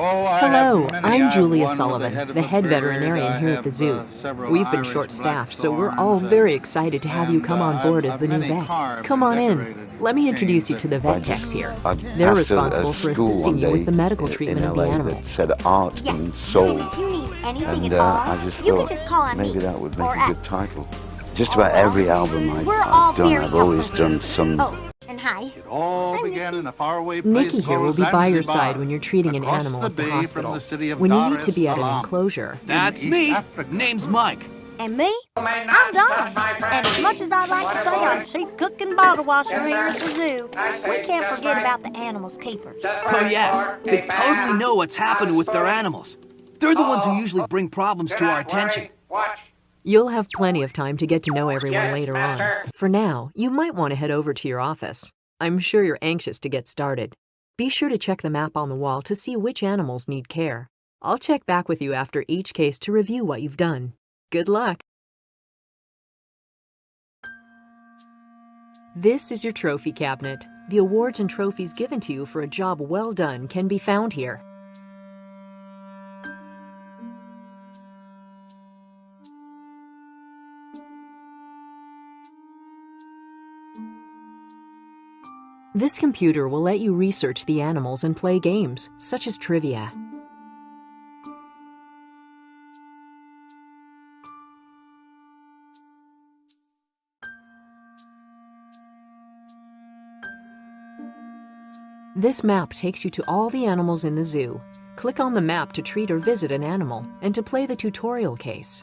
Hello, I'm Julia Sullivan, the head veterinarian here at the zoo. We've been short-staffed, so we're all very excited to have you come on board as the new vet. Come on in. Let me introduce you to the vet techs here. They're responsible for assisting you with the medical treatment of the animals. That said art and soul. So if you need anything And at all, I just you thought can just call on maybe me that would make or a good us. title. Just about every album I've done, I've always done some... Oh, and hi. It all began in a faraway place Nikki here will be by your Zanzibar, side when you're treating an across animal the at the bay hospital. from the city of When you Dar need to be es at an Salaam. enclosure. That's in me. East Africa. Name's Mike. And me? I'm Donna. And as much as I'd like to say I'm chief cook and bottle washer here at the zoo, we can't forget about the animals' keepers. Oh yeah, they totally know what's happened with their animals. They're the ones who usually bring problems to our attention. You'll have plenty of time to get to know everyone later on. For now, you might want to head over to your office. I'm sure you're anxious to get started. Be sure to check the map on the wall to see which animals need care. I'll check back with you after each case to review what you've done. Good luck. This is your trophy cabinet. The awards and trophies given to you for a job well done can be found here. This computer will let you research the animals and play games, such as trivia. This map takes you to all the animals in the zoo. Click on the map to treat or visit an animal and to play the tutorial case.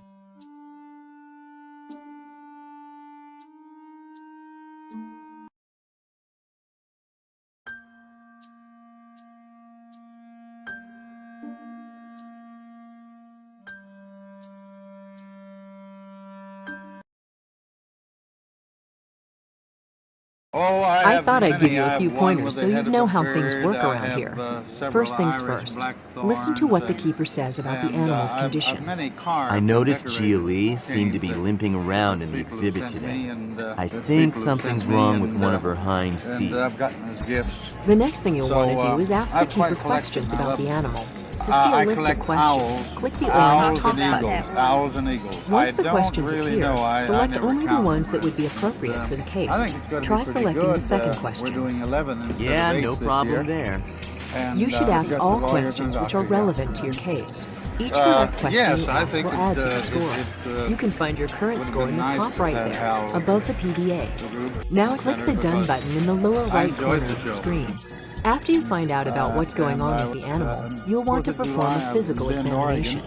I thought I'd give you a few pointers so you'd know how things work around here. First things first, listen to what the keeper says about the animal's condition. I noticed Gia seemed to be limping around in the exhibit today. I think something's wrong with one of her hind feet. The next thing you'll want to do is ask the keeper questions about the animal. To see a list of questions, click the orange top button. Once the questions appear, select only the ones that would be appropriate for the case. Try selecting the second question. Yeah, no problem there. You should ask all questions which are relevant to your case. Each correct question you ask will add to the score. You can find your current score in the top right there, above the PDA. Now click the Done button in the lower right corner of the screen. After you find out about what's going on with the animal, you'll want to perform a physical examination.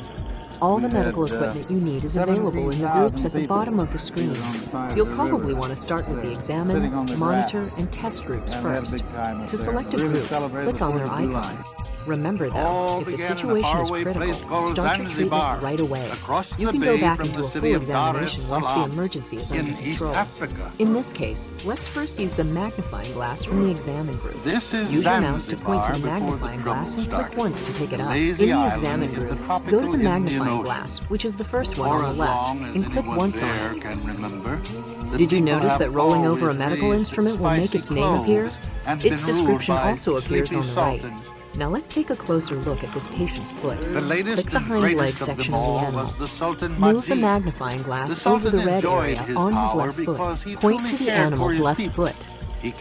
All the medical equipment you need is available in the groups at the bottom of the screen. You'll probably want to start with the Examine, Monitor, and Test groups first. To select a group, click on their icon. Remember though, if the situation is critical, start your treatment right away. You can go back and do a full examination once the emergency is under control. In this case, let's first use the magnifying glass from the Examine group. Use your mouse to point to the magnifying glass and click once to pick it up. In the Examine group, go to the magnifying glass, which is the first one on the left, and click once on it. Did you notice that rolling over a medical instrument will make its name appear? Its description also appears on the right. Now let's take a closer look at this patient's foot. Click the hind leg section of the animal. Move the magnifying glass over the red area on his left foot. Point to the animal's left foot.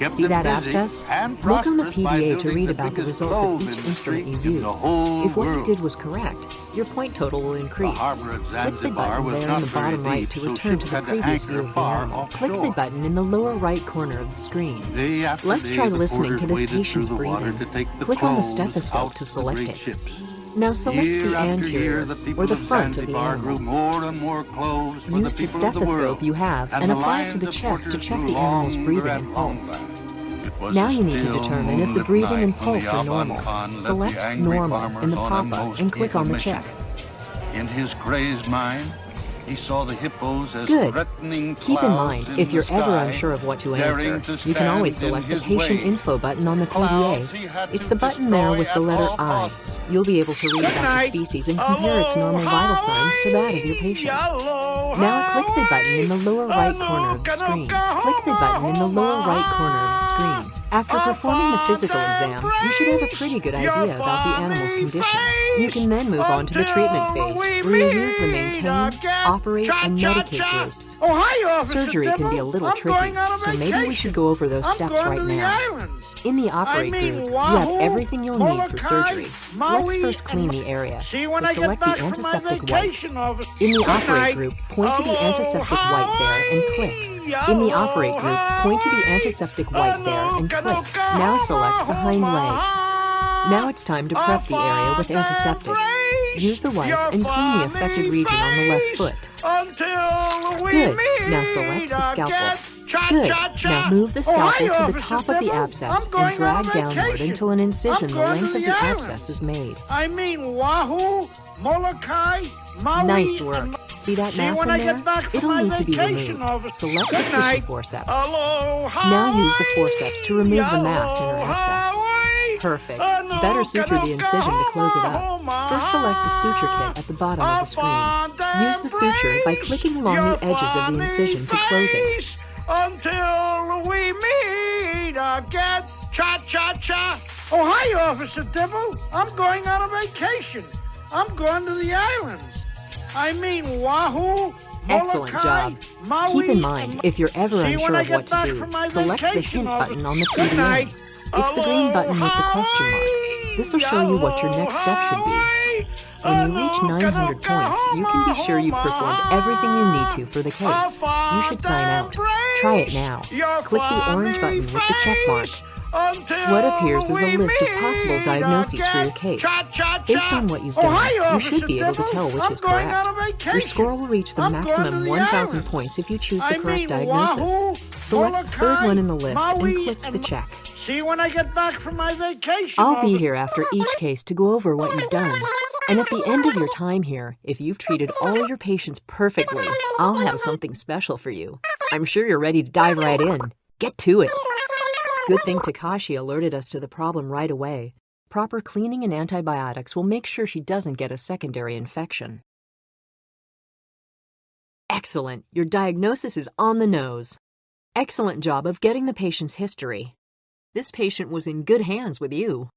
See that abscess? Look on the PDA to read about the results of each instrument you use. If what you did was correct, your point total will increase. Click the button there in the bottom right to return to the previous view of the animal. Click the button in the lower right corner of the screen. Let's try listening to this patient's breathing. Click on the stethoscope to select it. Now select the anterior, or the front of the animal. Use the stethoscope you have and apply it to the chest to check the animal's breathing and pulse. Now you need to determine if the breathing and pulse are normal. Select Normal in the pop-up and click on the check. In his crazed mind, he saw the hippos as Good. threatening Keep in mind, clouds if you're the ever sky, unsure of what to daring answer, to you can always stand in select the his Patient way. Info button on the Clouds he PDA. had It's to the button there with the destroy at letter all I. costs. You'll be able to read about the species and compare its normal vital signs to that of your patient. Now click the button in the lower right corner of the screen. Click the button in the lower right corner of the screen. After performing the physical exam, you should have a pretty good idea about the animal's condition. You can then move on to the treatment phase, where you use the maintain, operate, and medicate groups. Surgery can be a little tricky, so maybe we should go over those steps right now. In the operate group, you have everything you'll need for surgery. Let's first clean the area, so select the antiseptic wipe. In the operate group, point to the antiseptic wipe there and click. In the operate group, point to the antiseptic wipe there and click. Now select the hind legs. Now it's time to prep the area with antiseptic. Use the wipe and clean the affected region on the left foot. Good. Now select the scalpel. Good. Now move the scalpel to the top of the abscess and drag downward until an incision the length of the abscess is made. Nice work. See that mass in there? It'll need to be removed. Select the tissue forceps. Now use the forceps to remove the mass in her abscess. Perfect. Better suture the incision to close it up. First select the suture kit at the bottom of the screen. Use the suture by clicking along the edges of the incision to close it. Until we meet again. Cha-cha-cha. Oh, hi, Officer Dibble. I'm going on a vacation. I'm going to the islands. I mean Wahoo, excellent job. Maui, keep in mind, if you're ever unsure of what to do, select the hint button on the PDA. It's the green button with the question mark. This will show you what your next step should be. When you reach 900 points, you can be sure you've performed everything you need to for the case. You should sign out. Try it now. Click the orange button with the check mark. What appears is a list of possible diagnoses for your case. Based on what you've done, you should be able to tell which is correct. Your score will reach the maximum 1,000 points if you choose the correct diagnosis. Select the third one in the list and click the check. See you when I get back from my vacation. I'll be here after each case to go over what you've done. And at the end of your time here, if you've treated all your patients perfectly, I'll have something special for you. I'm sure you're ready to dive right in. Get to it. Good thing Takashi alerted us to the problem right away. Proper cleaning and antibiotics will make sure she doesn't get a secondary infection. Excellent. Your diagnosis is on the nose. Excellent job of getting the patient's history. This patient was in good hands with you.